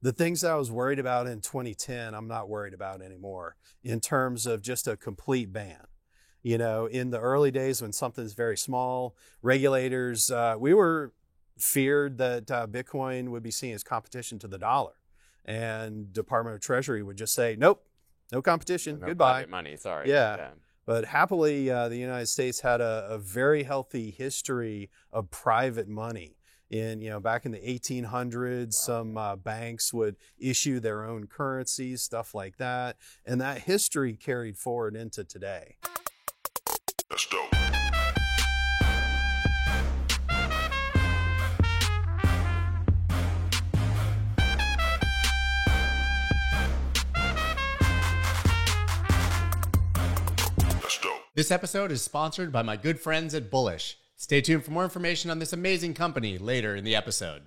The things I was worried about in 2010, I'm not worried about anymore in terms of just a complete ban. In the early days when something's very small, regulators, we were feared that Bitcoin would be seen as competition to the dollar. And Department of Treasury would just say, nope, no competition, No goodbye. private money, sorry. Yeah. But happily, the United States had a very healthy history of private money. Back in the 1800s, some banks would issue their own currencies, stuff like that. And that history carried forward into today. That's dope. This episode is sponsored by my good friends at Bullish. Stay tuned for more information on this amazing company later in the episode.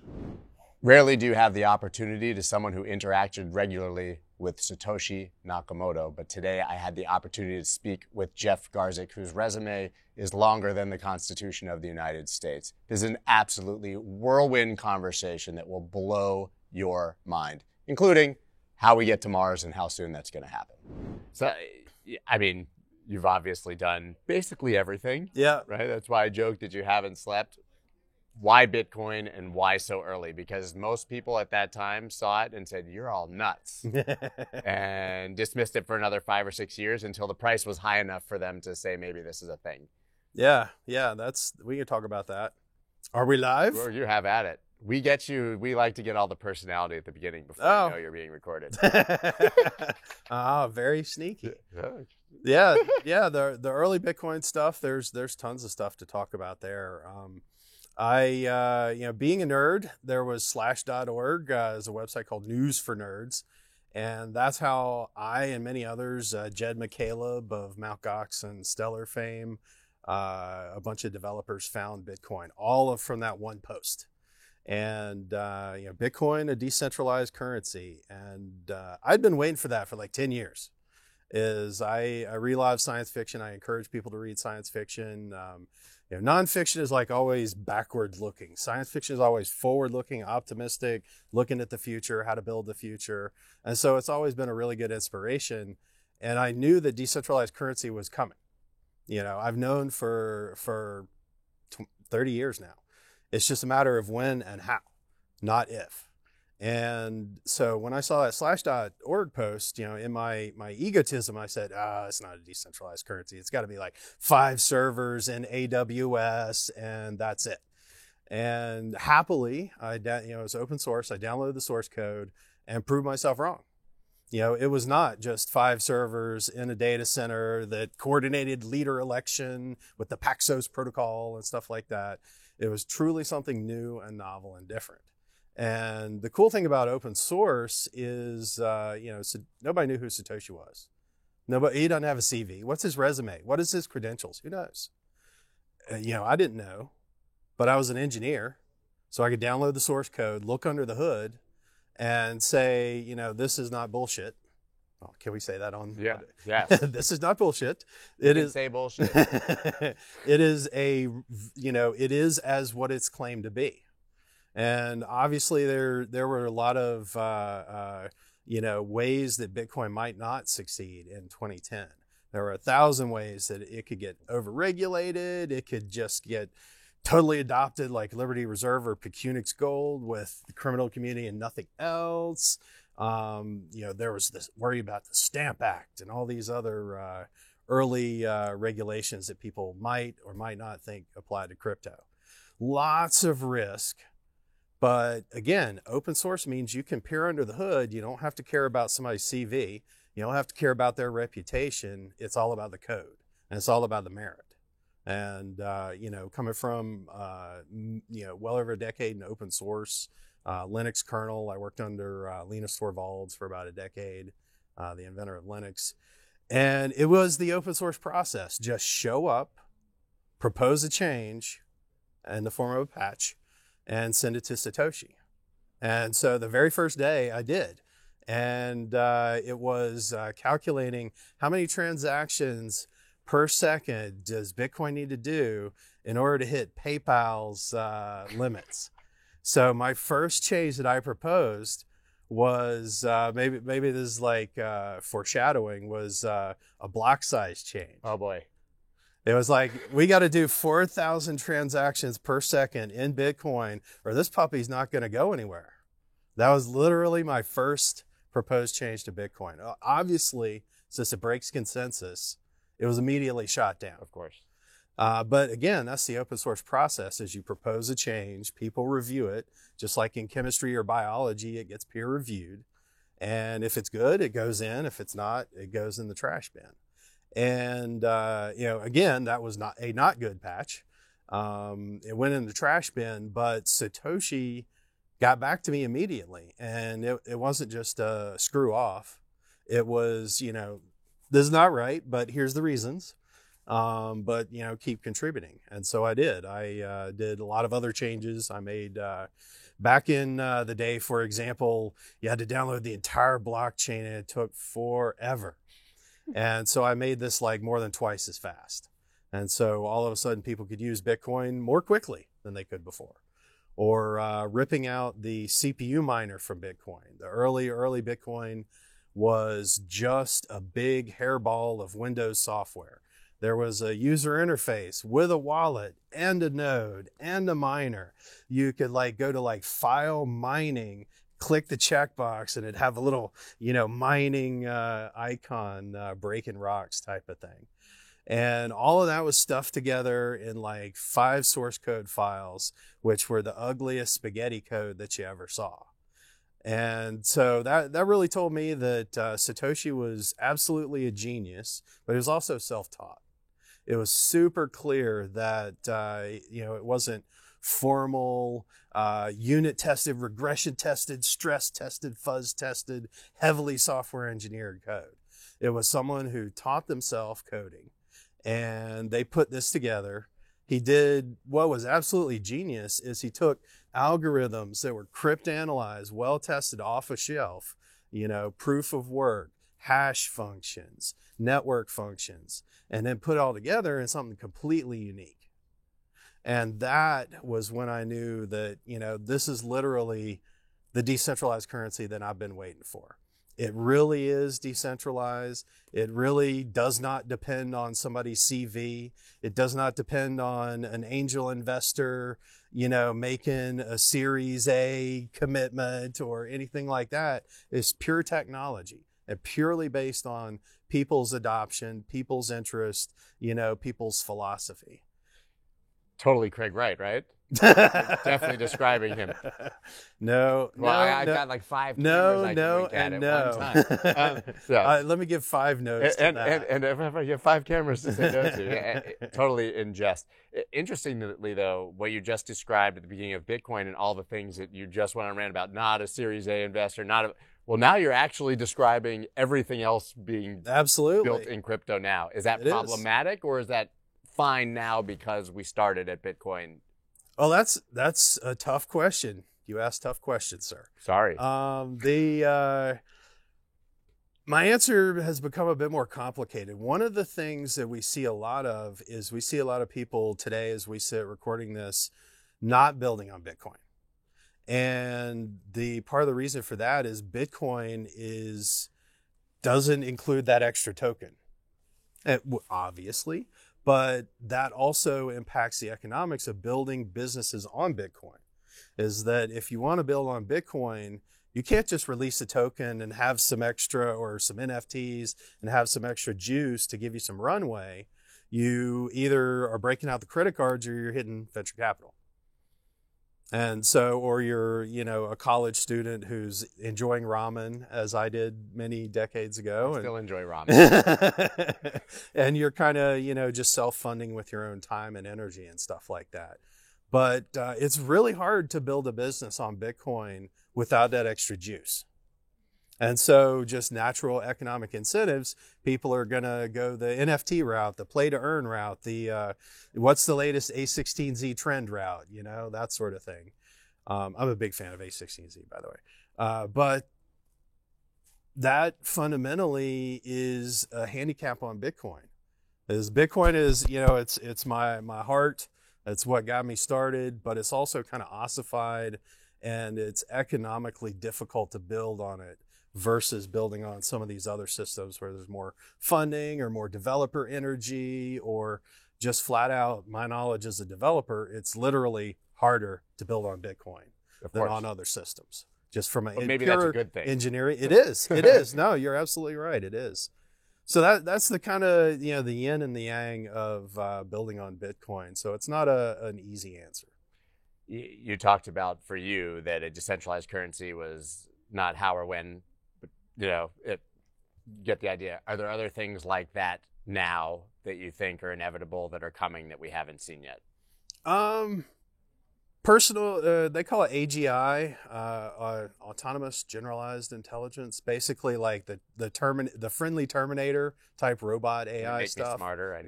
Rarely do you have the opportunity to someone who interacted regularly with Satoshi Nakamoto, but today I had the opportunity to speak with Jeff Garzik, whose resume is longer than the Constitution of the United States. This is an absolutely whirlwind conversation that will blow your mind, including how we get to Mars and how soon that's going to happen. So, I mean, you've obviously done basically everything. Yeah. Right? That's why I joked that you haven't slept. Why Bitcoin and why so early? Because most people at that time saw it and said, you're all nuts. And dismissed it for another 5 or 6 years until the price was high enough for them to say, maybe this is a thing. Yeah. We can talk about that. Are we live? Well, you have at it. We like to get all the personality at the beginning before you know you're being recorded. Very sneaky. Yeah. The early Bitcoin stuff, there's tons of stuff to talk about there. Being a nerd, there was slash.org as a website called News for Nerds. And that's how I and many others, Jed McCaleb of Mt. Gox and Stellar fame, a bunch of developers found Bitcoin, from that one post. And, Bitcoin, a decentralized currency. And I'd been waiting for that for like 10 years. I relive science fiction. I encourage people to read science fiction. Nonfiction is like always backward looking. Science fiction is always forward looking, optimistic, looking at the future, how to build the future. And so it's always been a really good inspiration. And I knew that decentralized currency was coming. I've known for 30 years now. It's just a matter of when and how, not if. And so when I saw that slash.org post, in my egotism, I said, it's not a decentralized currency. It's got to be like 5 servers in AWS and that's it. And happily, it's open source. I downloaded the source code and proved myself wrong. It was not just 5 servers in a data center that coordinated leader election with the Paxos protocol and stuff like that. It was truly something new and novel and different. And the cool thing about open source is, nobody knew who Satoshi was. He doesn't have a CV. What's his resume? What is his credentials? Who knows? I didn't know, but I was an engineer, so I could download the source code, look under the hood, and say, this is not bullshit. Oh, can we say that on? Yeah. Yes. This is not bullshit. It is say bullshit. It is it is as what it's claimed to be. And obviously there were a lot of, ways that Bitcoin might not succeed in 2010. There were 1,000 ways that it could get overregulated. It could just get totally adopted like Liberty Reserve or Pecunix Gold with the criminal community and nothing else. There was this worry about the Stamp Act and all these other early regulations that people might or might not think apply to crypto. Lots of risk. But again, open source means you can peer under the hood. You don't have to care about somebody's CV. You don't have to care about their reputation. It's all about the code and it's all about the merit. And, coming from, well over a decade in open source, Linux kernel, I worked under Linus Torvalds for about a decade, the inventor of Linux. And it was the open source process. Just show up, propose a change in the form of a patch, and send it to Satoshi. And so the very first day I did. And it was calculating how many transactions per second does Bitcoin need to do in order to hit PayPal's limits. So my first change that I proposed was maybe this is like foreshadowing, was a block size change. Oh boy. It was like, we got to do 4,000 transactions per second in Bitcoin, or this puppy's not going to go anywhere. That was literally my first proposed change to Bitcoin. Obviously, since it breaks consensus, it was immediately shot down. Of course. But again, that's the open source process. Is you propose a change, people review it, just like in chemistry or biology, it gets peer reviewed. And if it's good, it goes in. If it's not, it goes in the trash bin. And, again, that was not a not good patch. It went in the trash bin, but Satoshi got back to me immediately. And it wasn't just a screw off. It was, this is not right, but here's the reasons. But keep contributing. And so I did. I did a lot of other changes. I made, back in the day, for example, you had to download the entire blockchain and it took forever. And so I made this like more than twice as fast. And so all of a sudden people could use Bitcoin more quickly than they could before. Or ripping out the CPU miner from Bitcoin. The early Bitcoin was just a big hairball of Windows software. There was a user interface with a wallet and a node and a miner. You could go to file mining, click the checkbox, and it'd have a little, mining icon, breaking rocks type of thing. And all of that was stuffed together in 5 source code files, which were the ugliest spaghetti code that you ever saw. And so that really told me that Satoshi was absolutely a genius, but he was also self-taught. It was super clear that, it wasn't formal, unit tested, regression tested, stress tested, fuzz tested, heavily software engineered code. It was someone who taught themselves coding, and they put this together. He did what was absolutely genius is he took algorithms that were cryptanalyzed, well tested, off a shelf, proof of work, hash functions, network functions, and then put it all together in something completely unique. And that was when I knew that, this is literally the decentralized currency that I've been waiting for. It really is decentralized. It really does not depend on somebody's CV. It does not depend on an angel investor, making a Series A commitment or anything like that. It's pure technology and purely based on people's adoption, people's interest, people's philosophy. Totally Craig Wright, right? Definitely describing him. No. I've got 5 cameras I can wink at one time. Let me give 5 notes to that. And if you have 5 cameras to say no to, totally in jest. Interestingly, though, what you just described at the beginning of Bitcoin and all the things that you just went on rant about, not a Series A investor, well, now you're actually describing everything else being absolutely built in crypto now. Is that problematic, or is that fine now because we started at Bitcoin? Oh, that's a tough question. You asked tough questions, sir. Sorry. My answer has become a bit more complicated. One of the things that we see a lot of is we see a lot of people today as we sit recording this not building on Bitcoin. And the part of the reason for that is Bitcoin doesn't include that extra token. Obviously. But that also impacts the economics of building businesses on Bitcoin. Is that if you want to build on Bitcoin, you can't just release a token and have some extra or some NFTs and have some extra juice to give you some runway. You either are breaking out the credit cards or you're hitting venture capital. And so, or you're, a college student who's enjoying ramen, as I did many decades ago. I still enjoy ramen. And you're kind of, just self-funding with your own time and energy and stuff like that. But it's really hard to build a business on Bitcoin without that extra juice. And so just natural economic incentives, people are going to go the NFT route, the play to earn route, the what's the latest A16Z trend route, that sort of thing. I'm a big fan of A16Z, by the way. But that fundamentally is a handicap on Bitcoin. Bitcoin is, it's my heart. It's what got me started, but it's also kind of ossified and it's economically difficult to build on it versus building on some of these other systems where there's more funding or more developer energy, or just flat out, my knowledge as a developer, it's literally harder to build on Bitcoin than on other systems. Just from a maybe pure that's a good thing. Engineering, it is. No, you're absolutely right. It is. So that's the kind of, the yin and the yang of building on Bitcoin. So it's not an easy answer. You talked about, for you, that a decentralized currency was not how or when, but get the idea. Are there other things like that now that you think are inevitable that are coming that we haven't seen yet? Personal, they call it AGI, autonomous generalized intelligence. Basically, like the friendly Terminator type robot AI make stuff. Me smarter.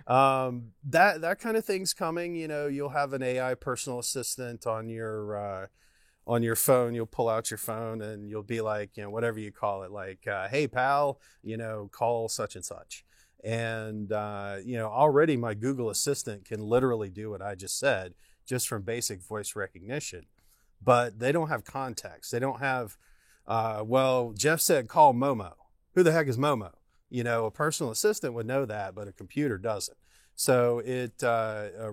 That kind of thing's coming. You'll have an AI personal assistant on your phone. You'll pull out your phone and you'll be like, whatever you call it, like, hey pal, call such and such. And, already my Google Assistant can literally do what I just said, just from basic voice recognition, but they don't have context. They don't have, Jeff said, call Momo. Who the heck is Momo? A personal assistant would know that, but a computer doesn't. So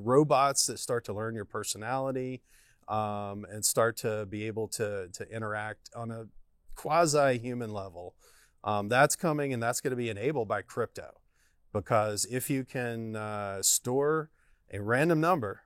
robots that start to learn your personality, and start to be able to interact on a quasi-human level. That's coming, and that's going to be enabled by crypto. Because if you can store a random number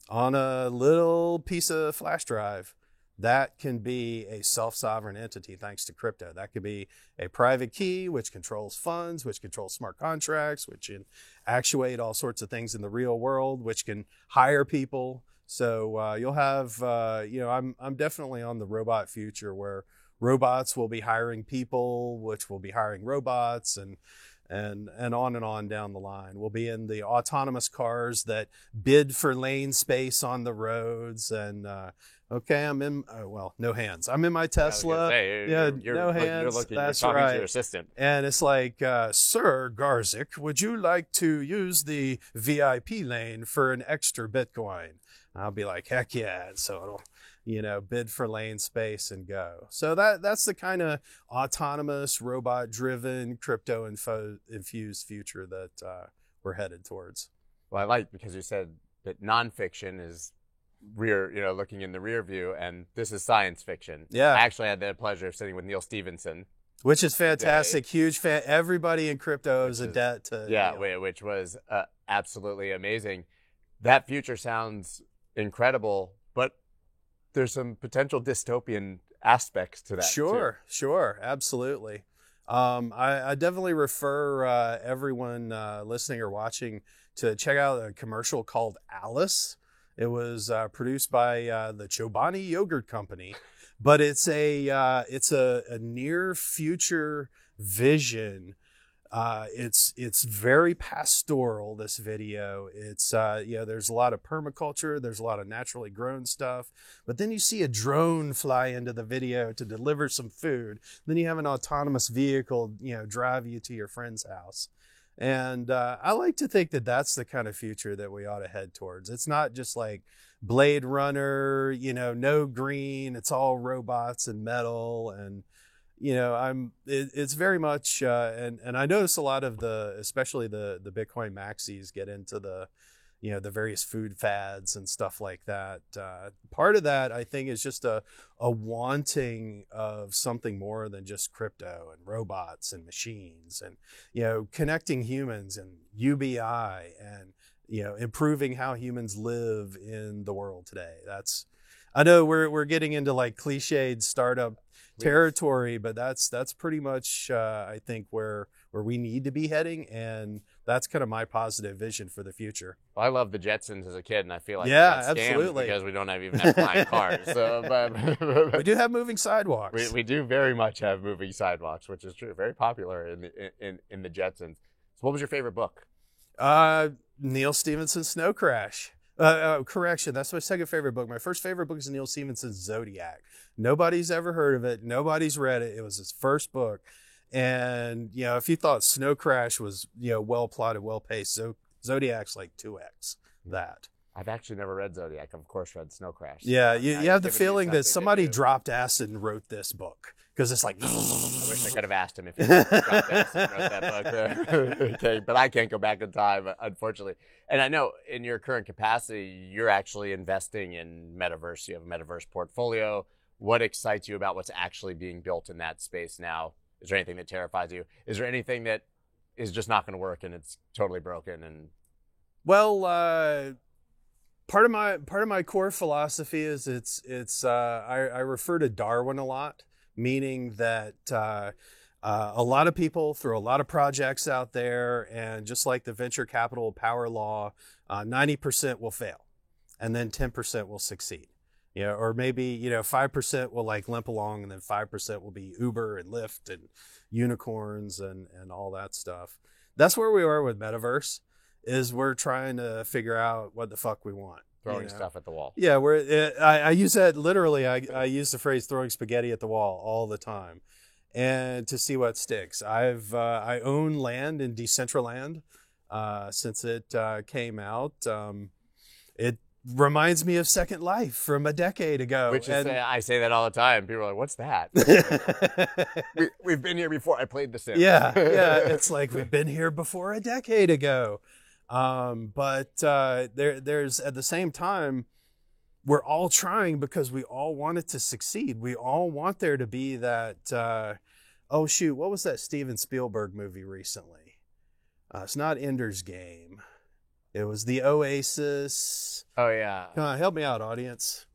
on a little piece of flash drive, that can be a self-sovereign entity thanks to crypto. That could be a private key, which controls funds, which controls smart contracts, which can actuate all sorts of things in the real world, which can hire people. So you'll have, I'm definitely on the robot future where robots will be hiring people, which will be hiring robots, and on down the line. We'll be in the autonomous cars that bid for lane space on the roads. And I'm in, no hands. I'm in my Tesla. No hands. That's you're talking right. to your assistant. And it's like, Sir Garzik, would you like to use the VIP lane for an extra Bitcoin? I'll be like, heck yeah. So it'll, bid for lane space and go. So that's the kind of autonomous, robot-driven, crypto-infused future that we're headed towards. Well, I like, because you said that nonfiction is looking in the rear view, and this is science fiction. Yeah. I actually had the pleasure of sitting with Neal Stephenson. Which is fantastic. Today. Huge fan. Everybody in crypto is a debt to Neal. Which was absolutely amazing. That future sounds incredible, but there's some potential dystopian aspects to that. Sure, absolutely. I definitely refer everyone listening or watching to check out a commercial called Alice. It was produced by the Chobani Yogurt Company, but it's a near future vision. It's very pastoral, this video. It's there's a lot of permaculture, there's a lot of naturally grown stuff, but then you see a drone fly into the video to deliver some food. Then you have an autonomous vehicle drive you to your friend's house. And I like to think that that's the kind of future that we ought to head towards. It's not just like Blade Runner, no green, it's all robots and metal. And it's very much, and I notice a lot of especially the Bitcoin maxis get into the various food fads and stuff like that. Part of that, I think, is just a wanting of something more than just crypto and robots and machines and, connecting humans and UBI and, improving how humans live in the world today. I know we're getting into like cliched startup territory, but that's pretty much I think where we need to be heading, and that's kind of my positive vision for the future. Well, I loved the Jetsons as a kid, and I feel like absolutely, because we don't even have flying cars. So, but we do have moving sidewalks. We do very much have moving sidewalks, which is true. Very popular in the Jetsons. So, what was your favorite book? Neal Stephenson's Snow Crash. Correction, that's my second favorite book. My first favorite book is Neal Stephenson's Zodiac. Nobody's ever heard of it. Nobody's read it. It was his first book. And, if you thought Snow Crash was, well plotted, well paced, so Zodiac's like 2x that. I've actually never read Zodiac. I've, of course, read Snow Crash. Yeah, you have the Giving you feeling that something to somebody do. dropped acid and wrote this book because it's like. I wish I could have asked him if he dropped that and wrote that book. Okay, but I can't go back in time, unfortunately. And I know in your current capacity, you're actually investing in metaverse. You have a metaverse portfolio. What excites you about what's actually being built in that space now? Is there anything that terrifies you? Is there anything that is just not going to work and it's totally broken? And Well, part of my core philosophy is I refer to Darwin a lot, meaning that a lot of people throw a lot of projects out there, and just like the venture capital power law, 90% will fail, and then 10% will succeed. Or maybe 5% will like limp along, and then 5% will be Uber and Lyft and unicorns and all that stuff. That's where we are with metaverse. Is we're trying to figure out what the fuck we want. throwing stuff at the wall. Yeah, I use that literally. I use the phrase throwing spaghetti at the wall all the time, and to see what sticks. I own land in Decentraland since it came out. It reminds me of Second Life from a decade ago. Which is, I say that all the time. People are like, "What's that?" We've been here before. I played The Sims. Yeah. It's like we've been here before a decade ago. But there's at the same time, we're all trying because we all want it to succeed. We all want there to be that. Oh shoot, what was that Steven Spielberg movie recently? It's not Ender's Game. It was The Oasis. Oh yeah. Come on, help me out, audience.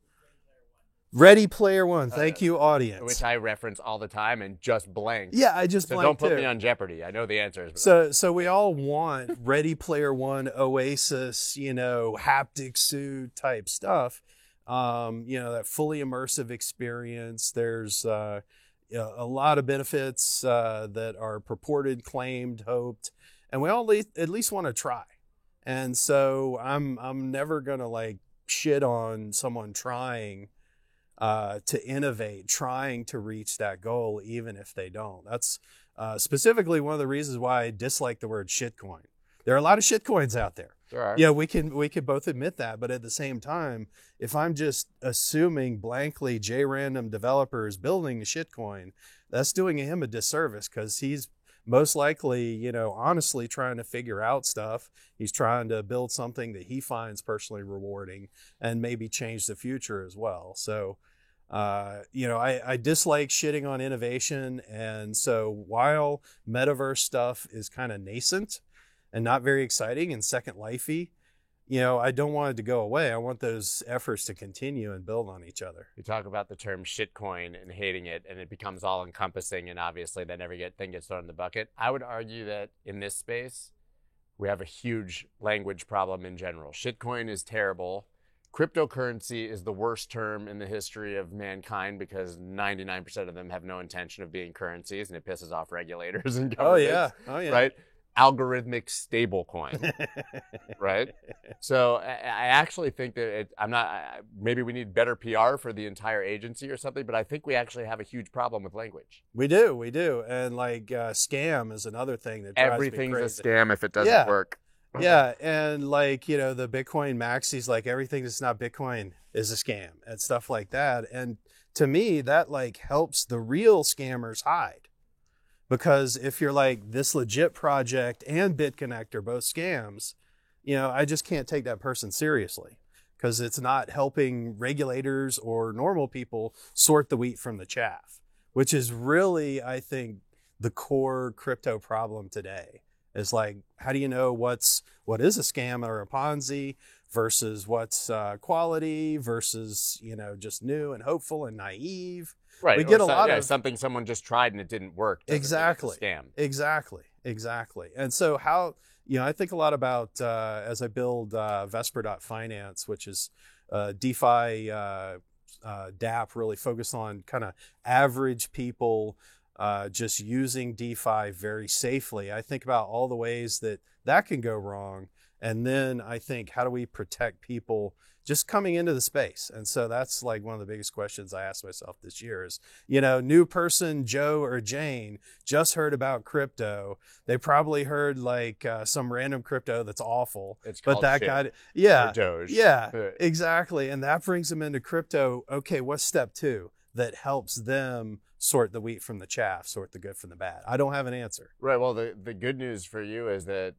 Ready Player One. Thank you, audience. Which I reference all the time and just blank. Yeah, I just So blanked don't put too. me on Jeopardy. I know the answers. So we all want Ready Player One, Oasis, haptic suit type stuff. That fully immersive experience. There's a lot of benefits that are purported, claimed, hoped, and we all at least want to try. And so I'm never gonna like shit on someone trying to innovate, trying to reach that goal, even if they don't. That's specifically one of the reasons why I dislike the word shitcoin. There are a lot of shitcoins out there. There are. Yeah, we can both admit that, but at the same time, if I'm just assuming blankly J-random developer is building a shitcoin, that's doing him a disservice because he's most likely, honestly trying to figure out stuff. He's trying to build something that he finds personally rewarding and maybe change the future as well. So, I dislike shitting on innovation. And so while metaverse stuff is kind of nascent and not very exciting and Second Life-y, I don't want it to go away. I want those efforts to continue and build on each other. You talk about the term shitcoin and hating it, and it becomes all encompassing, and obviously then everything gets thrown in the bucket. I would argue that in this space, we have a huge language problem in general. Shitcoin is terrible. Cryptocurrency is the worst term in the history of mankind because 99% of them have no intention of being currencies, and it pisses off regulators and governments. Oh yeah. Right? Algorithmic stablecoin, right? So I actually think that maybe we need better PR for the entire agency or something, but I think we actually have a huge problem with language. We do. And like scam is another thing that drives Everything's me a crazy. scam if it doesn't work. Yeah, and like, the Bitcoin maxis, like everything that's not Bitcoin is a scam and stuff like that. And to me, that like helps the real scammers hide. Because if you're like this legit project and BitConnect are both scams, I just can't take that person seriously because it's not helping regulators or normal people sort the wheat from the chaff, which is really, I think, the core crypto problem today. Is like, how do you know what is a scam or a Ponzi versus what's quality versus, just new and hopeful and naive. Right. We get a lot of something someone just tried and it didn't work. Exactly. Scam. Exactly. And so how, I think a lot about as I build Vesper.finance, which is DeFi DApp, really focused on kind of average people just using DeFi very safely. I think about all the ways that can go wrong. And then I think, how do we protect people just coming into the space. And so that's like one of the biggest questions I asked myself this year is, new person, Joe or Jane, just heard about crypto. They probably heard like some random crypto that's awful. It's called that shit. guy, Or Doge. Yeah, exactly. And that brings them into crypto. Okay, what's step 2 that helps them sort the wheat from the chaff, sort the good from the bad? I don't have an answer. Right. Well, the good news for you is that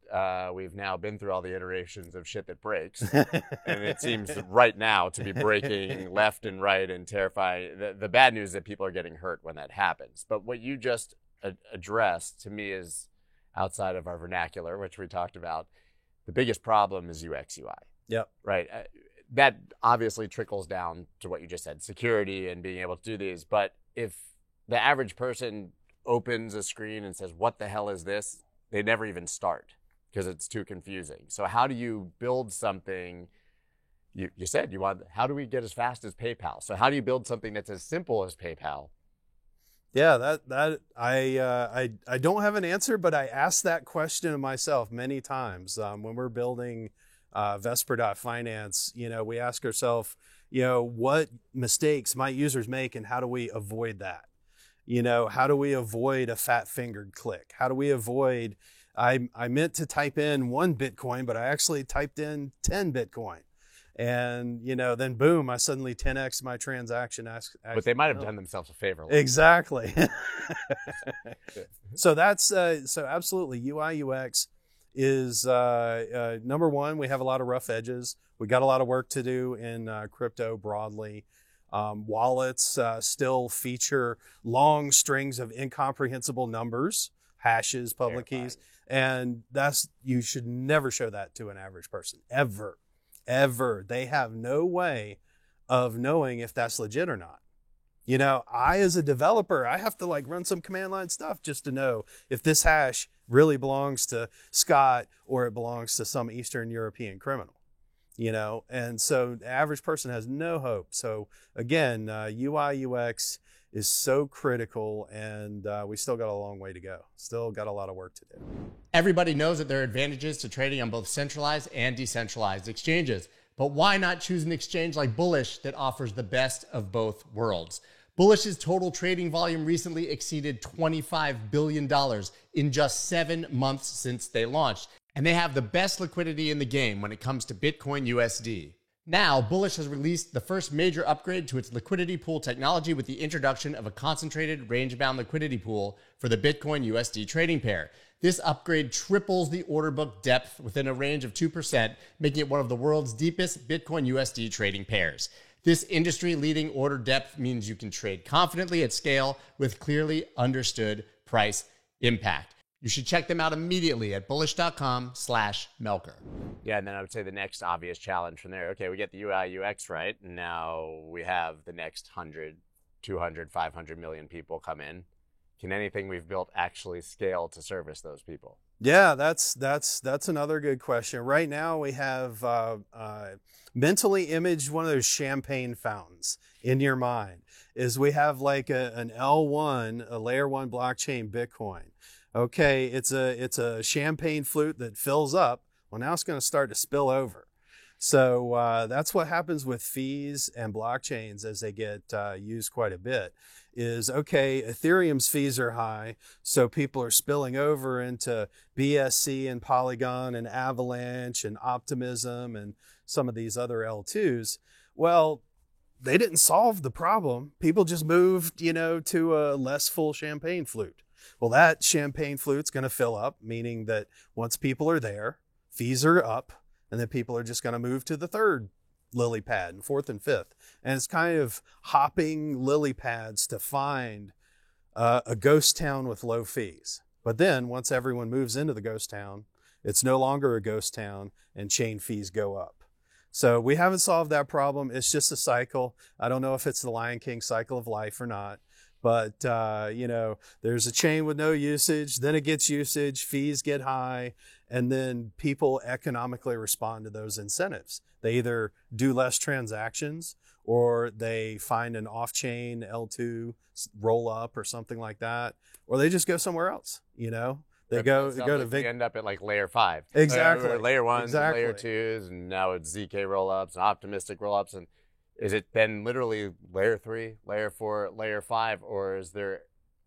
we've now been through all the iterations of shit that breaks. And it seems right now to be breaking left and right and terrifying. The bad news is that people are getting hurt when that happens. But what you just addressed to me is outside of our vernacular, which we talked about. The biggest problem is UX UI. Yep. Right. That obviously trickles down to what you just said, security and being able to do these. But if the average person opens a screen and says, what the hell is this? They never even start because it's too confusing. So how do you build something? You said how do we get as fast as PayPal? So how do you build something that's as simple as PayPal? Yeah, I don't have an answer, but I asked that question of myself many times when we're building Vesper.finance. We ask ourselves, what mistakes might users make and how do we avoid that? How do we avoid a fat-fingered click? How do we avoid, I meant to type in 1 Bitcoin, but I actually typed in 10 Bitcoin. And, then boom, I suddenly 10x my transaction. But they might have done themselves a favor. Exactly. So that's, so absolutely UI UX is number one. We have a lot of rough edges. We got a lot of work to do in crypto broadly. Wallets still feature long strings of incomprehensible numbers, hashes, public keys. And you should never show that to an average person, ever. They have no way of knowing if that's legit or not. I, as a developer, I have to run some command line stuff just to know if this hash really belongs to Scott or it belongs to some Eastern European criminal, and so the average person has no hope. So again, UI UX is so critical, and we still got a long way to go. Still got a lot of work to do. Everybody knows that there are advantages to trading on both centralized and decentralized exchanges. But why not choose an exchange like Bullish that offers the best of both worlds? Bullish's total trading volume recently exceeded $25 billion in just 7 months since they launched. And they have the best liquidity in the game when it comes to Bitcoin USD. Now, Bullish has released the first major upgrade to its liquidity pool technology with the introduction of a concentrated range-bound liquidity pool for the Bitcoin USD trading pair. This upgrade triples the order book depth within a range of 2%, making it one of the world's deepest Bitcoin USD trading pairs. This industry-leading order depth means you can trade confidently at scale with clearly understood price impact. You should check them out immediately at bullish.com/Melker. Yeah, and then I would say the next obvious challenge from there, okay, we get the UI UX right, and now we have the next 100, 200, 500 million people come in. Can anything we've built actually scale to service those people? Yeah, that's another good question. Right now we have mentally imaged one of those champagne fountains in your mind. Is we have like an L1, a layer 1 blockchain Bitcoin. Okay, it's a champagne flute that fills up. Well, now it's going to start to spill over. So that's what happens with fees and blockchains as they get used quite a bit. Is okay, Ethereum's fees are high, so people are spilling over into BSC and Polygon and Avalanche and Optimism and some of these other L2s. Well, they didn't solve the problem. People just moved, to a less full champagne flute. Well, that champagne flute's going to fill up, meaning that once people are there, fees are up, and then people are just going to move to the third lily pad and fourth and fifth. And it's kind of hopping lily pads to find a ghost town with low fees. But then once everyone moves into the ghost town, it's no longer a ghost town and chain fees go up. So we haven't solved that problem. It's just a cycle. I don't know if it's the Lion King cycle of life or not. But, there's a chain with no usage, then it gets usage, fees get high, and then people economically respond to those incentives. They either do less transactions or they find an off-chain L2 roll up or something like that, or they just go somewhere else, They go to we end up at like layer 5. Exactly. Or layer 1s, Exactly. and layer 2s, and now it's ZK rollups and optimistic rollups. And is it then literally layer 3, layer 4, layer 5, or is there?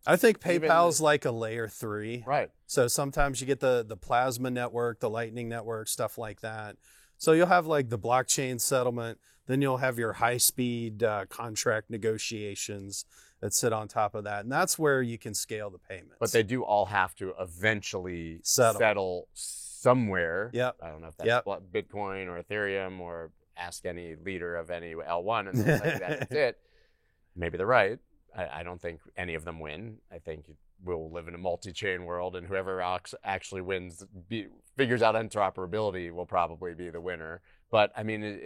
I think PayPal's like a layer 3. Right. So sometimes you get the Plasma network, the Lightning network, stuff like that. So you'll have like the blockchain settlement, then you'll have your high-speed contract negotiations that sit on top of that. And that's where you can scale the payments. But they do all have to eventually settle somewhere. Yep. I don't know if that's Bitcoin or Ethereum, or ask any leader of any L1 and they'll tell you that's it. Maybe they're right. I don't think any of them win. I think we'll live in a multi-chain world, and whoever actually wins, figures out interoperability, will probably be the winner. But I mean,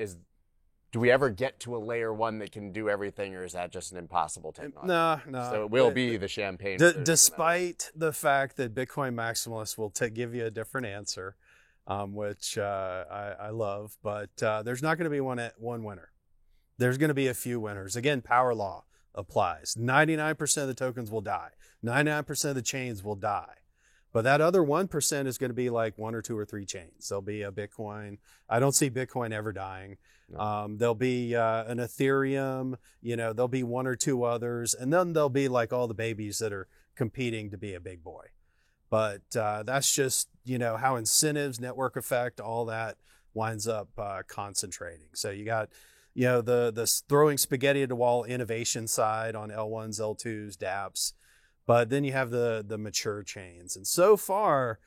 do we ever get to a layer 1 that can do everything, or is that just an impossible technology? No. So it will be the champagne. Despite the fact that Bitcoin maximalists will give you a different answer, which I love, but there's not going to be one winner. There's going to be a few winners. Again, power law applies. 99% of the tokens will die. 99% of the chains will die. But that other 1% is going to be like 1 or 2 or 3 chains. There'll be a Bitcoin. I don't see Bitcoin ever dying. No. There'll be an Ethereum. There'll be 1 or 2 others. And then there'll be like all the babies that are competing to be a big boy. But that's just, how incentives, network effect, all that winds up concentrating. So you got, the throwing spaghetti at the wall innovation side on L1s, L2s, dApps. But then you have the mature chains. And so far,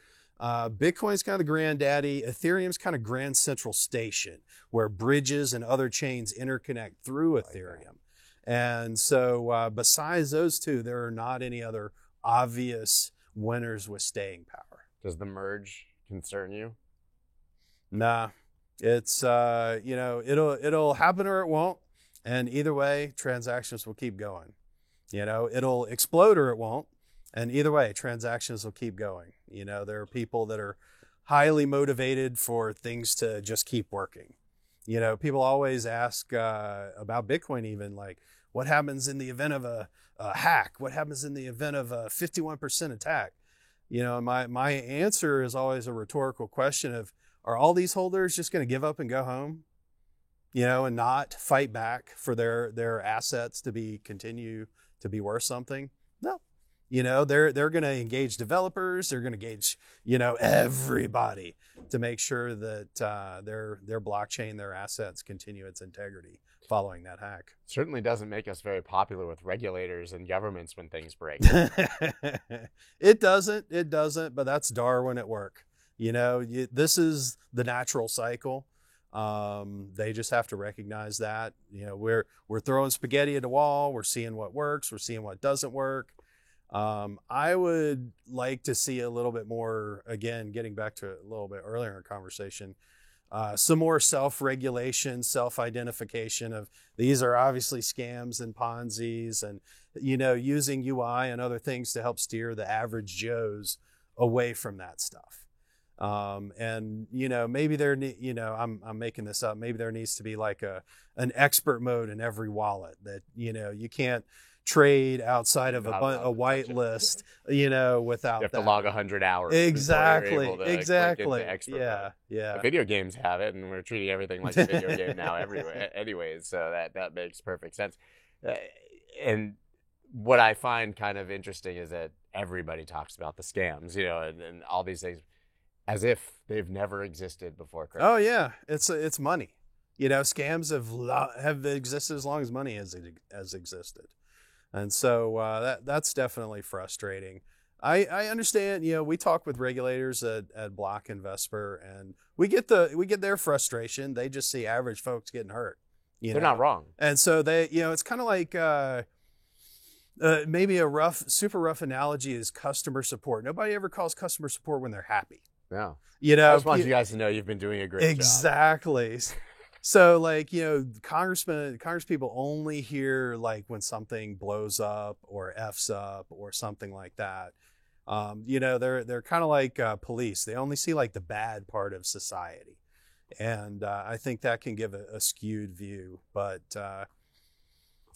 Bitcoin's kind of the granddaddy. Ethereum's kind of grand central station, where bridges and other chains interconnect through Ethereum. And so besides those two, there are not any other obvious winners with staying power. Does the merge concern you? Nah. It's, it'll happen or it won't. And either way, transactions will keep going. It'll explode or it won't. And either way, transactions will keep going. There are people that are highly motivated for things to just keep working. People always ask about Bitcoin, even like, what happens in the event of a hack? What happens in the event of a 51% attack? My answer is always a rhetorical question of, are all these holders just going to give up and go home? And not fight back for their assets to continue to be worth something? No. They're going to engage developers. They're going to engage, everybody to make sure that their blockchain, their assets continue its integrity following that hack. Certainly doesn't make us very popular with regulators and governments when things break. It doesn't, but that's Darwin at work. This is the natural cycle. They just have to recognize that, we're throwing spaghetti at the wall. We're seeing what works. We're seeing what doesn't work. I would like to see a little bit more, again, getting back to a little bit earlier in our conversation, some more self-regulation, self-identification of these are obviously scams and Ponzi's, and, using UI and other things to help steer the average Joes away from that stuff. And maybe I'm making this up. Maybe there needs to be like an expert mode in every wallet that, you can't trade outside of a white list, without you have that. to log 100 hours. Exactly. Yeah. The video games have it, and we're treating everything like a video game now everywhere anyways. So that makes perfect sense. And what I find kind of interesting is that everybody talks about the scams, and all these things, as if they've never existed before crypto. Oh yeah, it's money. Scams have existed as long as money has existed, and so that's definitely frustrating. I understand. We talk with regulators at Block and Vesper, and we get their frustration. They just see average folks getting hurt. They're not wrong. And so they, it's kind of like maybe a super rough analogy is customer support. Nobody ever calls customer support when they're happy. No. I just want you guys to know you've been doing a great job. Exactly. So congresspeople only hear like when something blows up or F's up or something like that. They're kind of like police. They only see like the bad part of society. And I think that can give a skewed view. But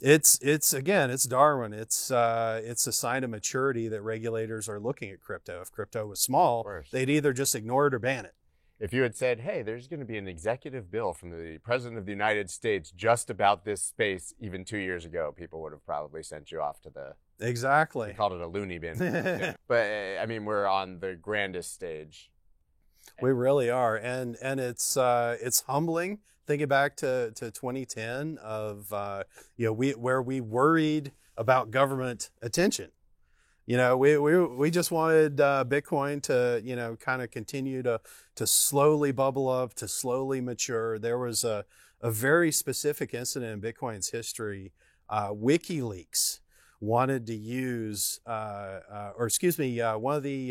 It's again, it's Darwin. It's a sign of maturity that regulators are looking at crypto. If crypto was small, they'd either just ignore it or ban it. If you had said, hey, there's going to be an executive bill from the President of the United States just about this space even 2 years ago, people would have probably sent you off to the... Exactly. They called it a loony bin. Yeah. But, I mean, we're on the grandest stage. We really are. And it's humbling thinking back to 2010 of, where we worried about government attention. We just wanted Bitcoin to, kind of continue to slowly bubble up, to slowly mature. There was a very specific incident in Bitcoin's history. WikiLeaks wanted to use, one of the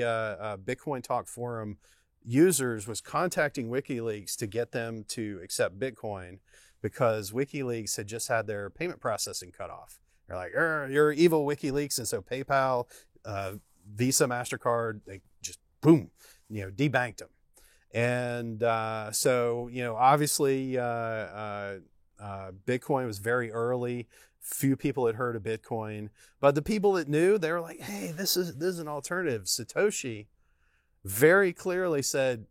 Bitcoin Talk forum users was contacting WikiLeaks to get them to accept Bitcoin because WikiLeaks had just had their payment processing cut off. They're like, you're evil WikiLeaks. And so PayPal, Visa, MasterCard, they just, boom, debanked them. And obviously Bitcoin was very early. Few people had heard of Bitcoin. But the people that knew, they were like, hey, this is an alternative. Satoshi very clearly said,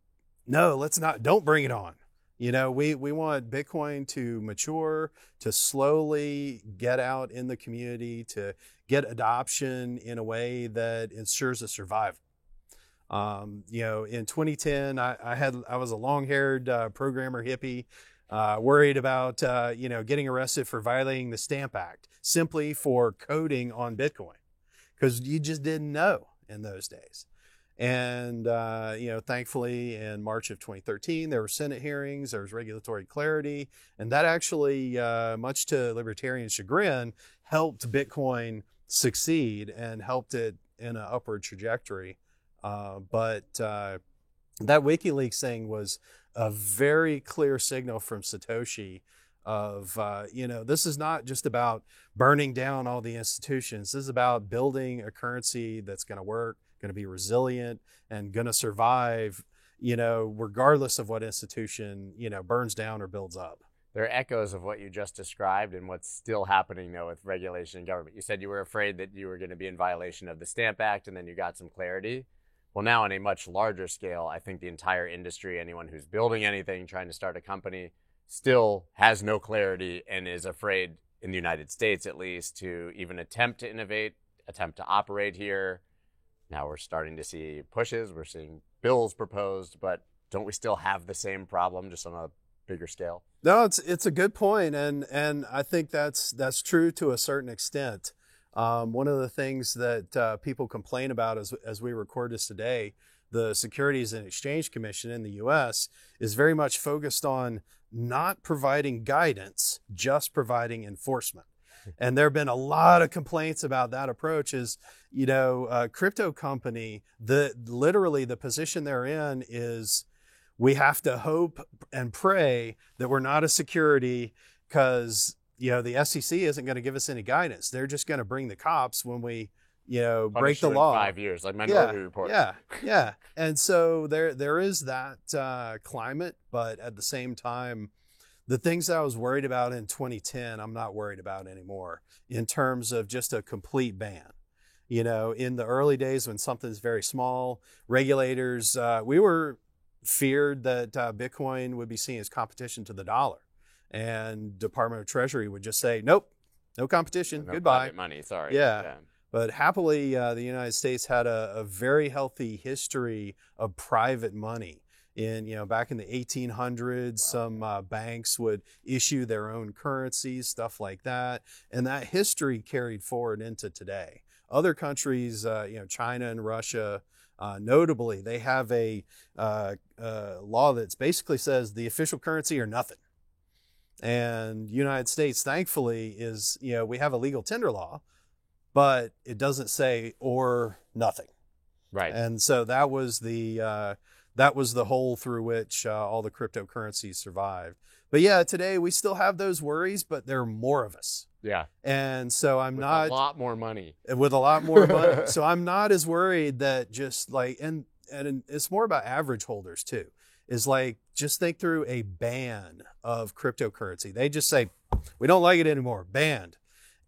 no, don't bring it on. We want Bitcoin to mature, to slowly get out in the community, to get adoption in a way that ensures a survival. In 2010, I was a long-haired programmer hippie, worried about getting arrested for violating the Stamp Act simply for coding on Bitcoin, because you just didn't know in those days. And, thankfully in March of 2013, there were Senate hearings, there was regulatory clarity, and that actually, much to libertarian chagrin, helped Bitcoin succeed and helped it in an upward trajectory. But that WikiLeaks thing was a very clear signal from Satoshi of, this is not just about burning down all the institutions. This is about building a currency that's going to work, going to be resilient, and going to survive, regardless of what institution, burns down or builds up. There are echoes of what you just described and what's still happening, though, with regulation and government. You said you were afraid that you were going to be in violation of the Stamp Act, and then you got some clarity. Well, now on a much larger scale, I think the entire industry, anyone who's building anything, trying to start a company, still has no clarity and is afraid, in the United States at least, to even attempt to innovate, attempt to operate here. Now we're starting to see pushes, we're seeing bills proposed, but don't we still have the same problem, just on a bigger scale? No, it's a good point, and I think that's true to a certain extent. One of the things that people complain about as we record this today, the Securities and Exchange Commission in the U.S. is very much focused on not providing guidance, just providing enforcement. And there have been a lot of complaints about that approach. A crypto company, literally the position they're in is, we have to hope and pray that we're not a security, because the SEC isn't going to give us any guidance. They're just going to bring the cops when we break the law. 5 years, like Minority Report. Yeah. And so there is that climate, but at the same time, the things that I was worried about in 2010, I'm not worried about anymore in terms of just a complete ban. In the early days when something's very small, regulators, we were feared that Bitcoin would be seen as competition to the dollar. And Department of Treasury would just say, nope, no competition, no goodbye. Money, sorry. Yeah. But happily, the United States had a very healthy history of private money. Back in the 1800s, some banks would issue their own currencies, stuff like that. And that history carried forward into today. Other countries, China and Russia, notably, they have a law that basically says the official currency or nothing. And United States, thankfully, is, we have a legal tender law, but it doesn't say or nothing. Right. And so that was the hole through which all the cryptocurrencies survived. But yeah, today we still have those worries, but there are more of us. Yeah. And so with a lot more money. With a lot more money. So I'm not as worried that just and it's more about average holders too. Is just think through a ban of cryptocurrency. They just say, we don't like it anymore, banned.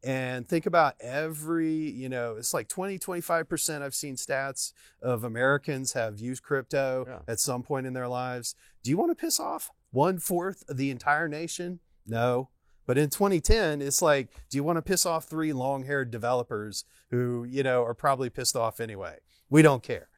And think about it's like 20-25% I've seen stats of Americans have used crypto at some point in their lives. Do you want to piss off 1/4 of the entire nation? No. But in 2010, it's like, do you want to piss off 3 long-haired developers who, are probably pissed off anyway? We don't care.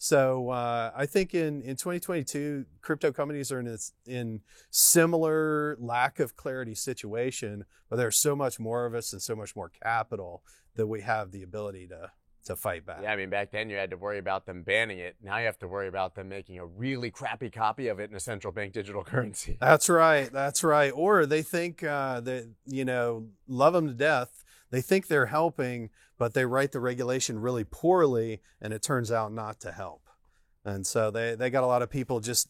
So I think in 2022, crypto companies are in similar lack of clarity situation, but there's so much more of us and so much more capital that we have the ability to fight back. Yeah, I mean, back then you had to worry about them banning it. Now you have to worry about them making a really crappy copy of it in a central bank digital currency. That's right. Or they think that, love them to death. They think they're helping, but they write the regulation really poorly, and it turns out not to help. And so they got a lot of people just,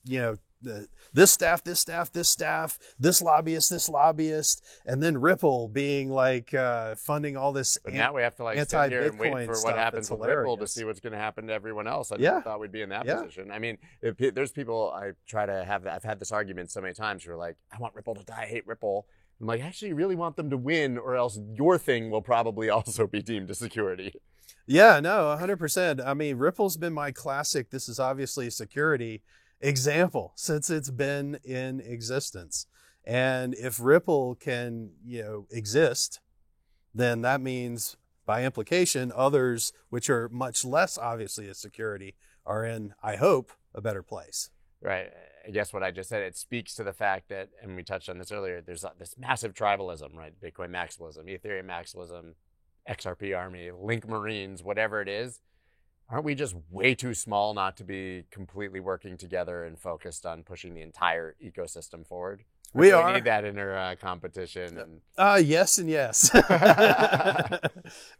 this staff, this lobbyist, and then Ripple being like funding all this. But now we have to sit here and wait for what happens with Ripple to see what's going to happen to everyone else. I never thought we'd be in that position. I mean, there's people I've had this argument so many times who are like, I want Ripple to die, I hate Ripple. I'm like, actually, you really want them to win, or else your thing will probably also be deemed a security. Yeah, no, 100%. I mean, Ripple's been my classic, this is obviously a security example since it's been in existence. And if Ripple can, exist, then that means by implication, others, which are much less obviously a security, are in, I hope, a better place. Right. I guess what I just said, it speaks to the fact that, and we touched on this earlier, there's this massive tribalism, right? Bitcoin maximalism, Ethereum maximalism, XRP army, Link Marines, whatever it is. Aren't we just way too small not to be completely working together and focused on pushing the entire ecosystem forward? We are. We need that inner competition. Yes and yes.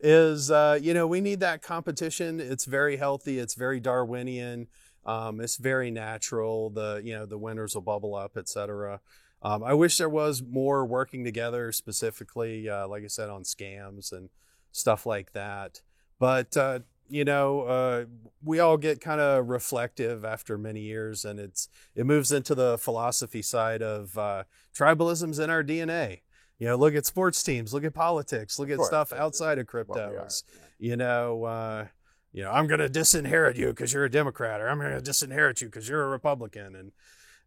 We need that competition. It's very healthy. It's very Darwinian. It's very natural. The winners will bubble up, et cetera. I wish there was more working together, specifically, like I said, on scams and stuff like that. But, we all get kind of reflective after many years, and it moves into the philosophy side of tribalism's in our DNA. Look at sports teams, look at politics, look at stuff outside of cryptos. I'm going to disinherit you because you're a Democrat, or I'm going to disinherit you because you're a Republican. And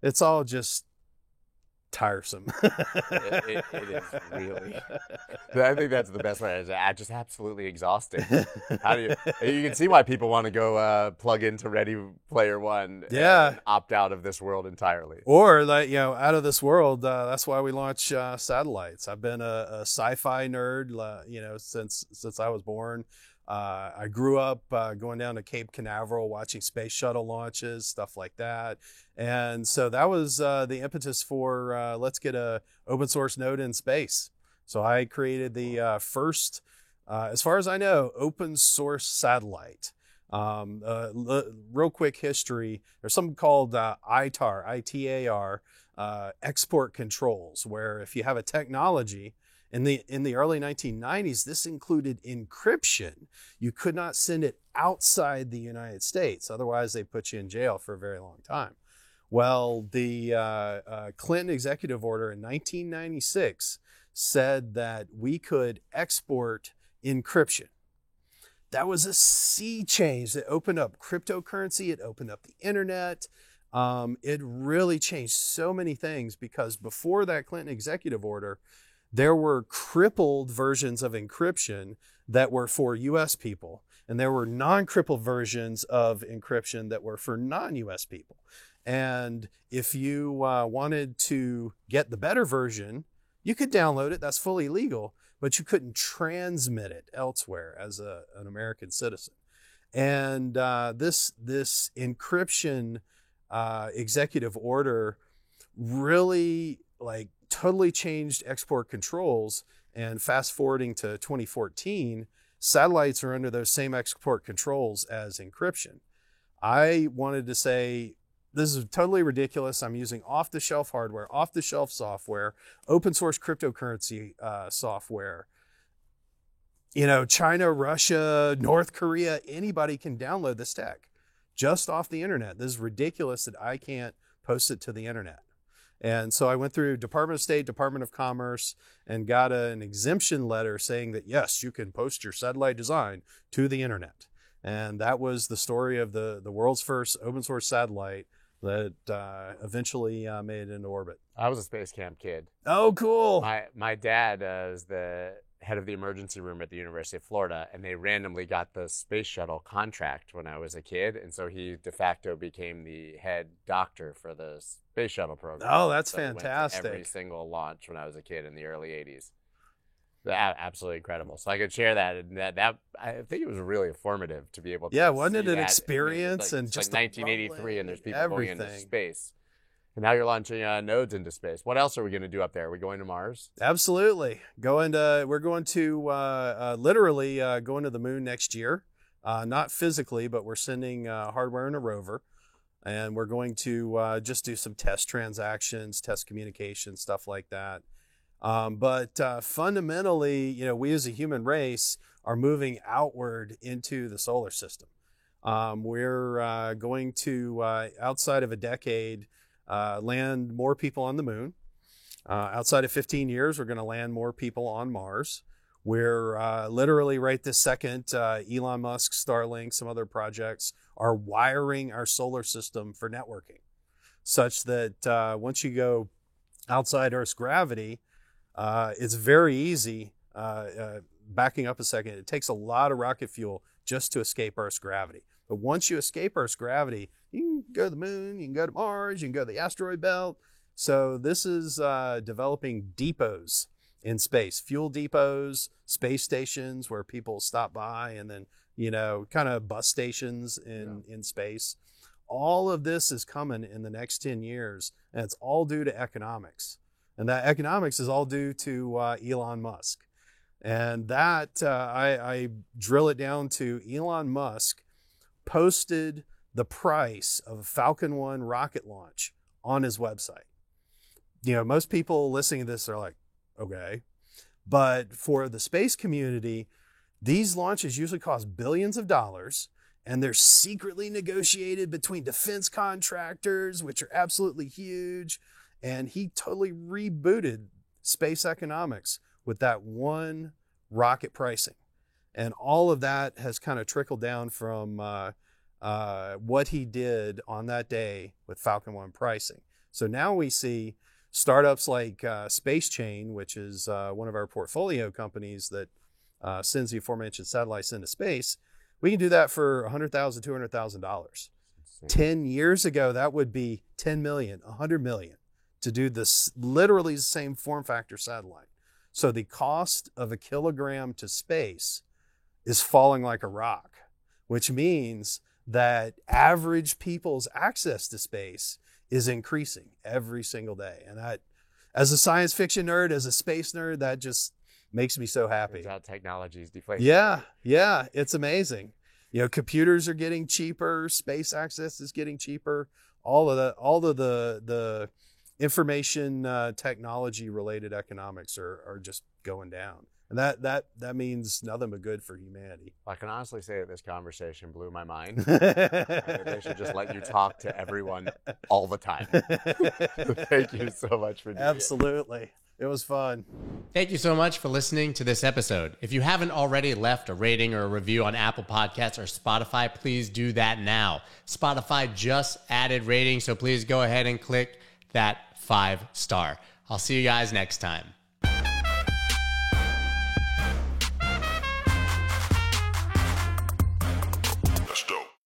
it's all just tiresome. It is really. I think that's the best way. It's just absolutely exhausting. You can see why people want to go plug into Ready Player One and opt out of this world entirely. Or out of this world. That's why we launch satellites. I've been a sci-fi nerd, since I was born. I grew up going down to Cape Canaveral, watching space shuttle launches, stuff like that. And so that was the impetus for let's get a open source node in space. So I created the first, as far as I know, open source satellite. Real quick history, there's something called ITAR, I-T-A-R, export controls, where if you have a technology, in the early 1990s, this included encryption. You could not send it outside the United States. Otherwise, they put you in jail for a very long time. Well, the Clinton executive order in 1996 said that we could export encryption. That was a sea change that opened up cryptocurrency. It opened up the internet. It really changed so many things, because before that Clinton executive order, there were crippled versions of encryption that were for US people, and there were non-crippled versions of encryption that were for non-US people. And if you wanted to get the better version, you could download it. That's fully legal, but you couldn't transmit it elsewhere as an American citizen. And this encryption executive order really totally changed export controls. And fast forwarding to 2014, satellites are under those same export controls as encryption. I wanted to say, this is totally ridiculous. I'm using off-the-shelf hardware, off-the-shelf software, open source cryptocurrency software. China, Russia, North Korea, anybody can download this tech just off the internet. This is ridiculous that I can't post it to the internet. And so I went through Department of State, Department of Commerce, and got an exemption letter saying that, yes, you can post your satellite design to the internet. And that was the story of the world's first open source satellite that eventually made it into orbit. I was a Space Camp kid. Oh, cool. My dad is the head of the emergency room at the University of Florida, and they randomly got the space shuttle contract when I was a kid, and so he de facto became the head doctor for the space shuttle program. Oh, that's so fantastic. Went to every single launch when I was a kid in the early 80s. Absolutely incredible. So I could share that, and that I think it was really informative to be able to wasn't it an that. experience? It's and just like 1983, and there's people everything. going into space. And now you're launching nodes into space. What else are we going to do up there? Are we going to Mars? Absolutely. We're going to literally going to the moon next year. Not physically, but we're sending hardware and a rover. And we're going to just do some test transactions, test communication, stuff like that. But fundamentally, we as a human race are moving outward into the solar system. We're going to, outside of a decade, land more people on the moon. Outside of 15 years, we're going to land more people on Mars. We're literally right this second, Elon Musk, Starlink, some other projects are wiring our solar system for networking, such that once you go outside Earth's gravity, it's very easy. Backing up a second, it takes a lot of rocket fuel just to escape Earth's gravity. But once you escape Earth's gravity, you can go to the moon, you can go to Mars, you can go to the asteroid belt. So this is developing depots in space, fuel depots, space stations where people stop by, and then, kind of bus stations in space. All of this is coming in the next 10 years, and it's all due to economics. And that economics is all due to Elon Musk. And that, I drill it down to Elon Musk posted the price of a Falcon 1 rocket launch on his website. Most people listening to this are like, okay. But for the space community, these launches usually cost billions of dollars, and they're secretly negotiated between defense contractors, which are absolutely huge. And he totally rebooted space economics with that one rocket pricing. And all of that has kind of trickled down from what he did on that day with Falcon 1 pricing. So now we see startups like Space Chain, which is one of our portfolio companies that sends the aforementioned satellites into space. We can do that for $100,000, $200,000. 10 years ago, that would be $10 million, $100 million to do this, literally the same form factor satellite. So the cost of a kilogram to space is falling like a rock, which means that average people's access to space is increasing every single day. And that, as a science fiction nerd, as a space nerd, that just makes me so happy. Turns out technology is deflating. Yeah, it's amazing. Computers are getting cheaper, space access is getting cheaper. All of the information technology related economics are just going down. And that means nothing but good for humanity. I can honestly say that this conversation blew my mind. They should just let you talk to everyone all the time. Thank you so much for doing Absolutely. It was fun. Thank you so much for listening to this episode. If you haven't already left a rating or a review on Apple Podcasts or Spotify, please do that now. Spotify just added ratings, so please go ahead and click that 5-star. I'll see you guys next time.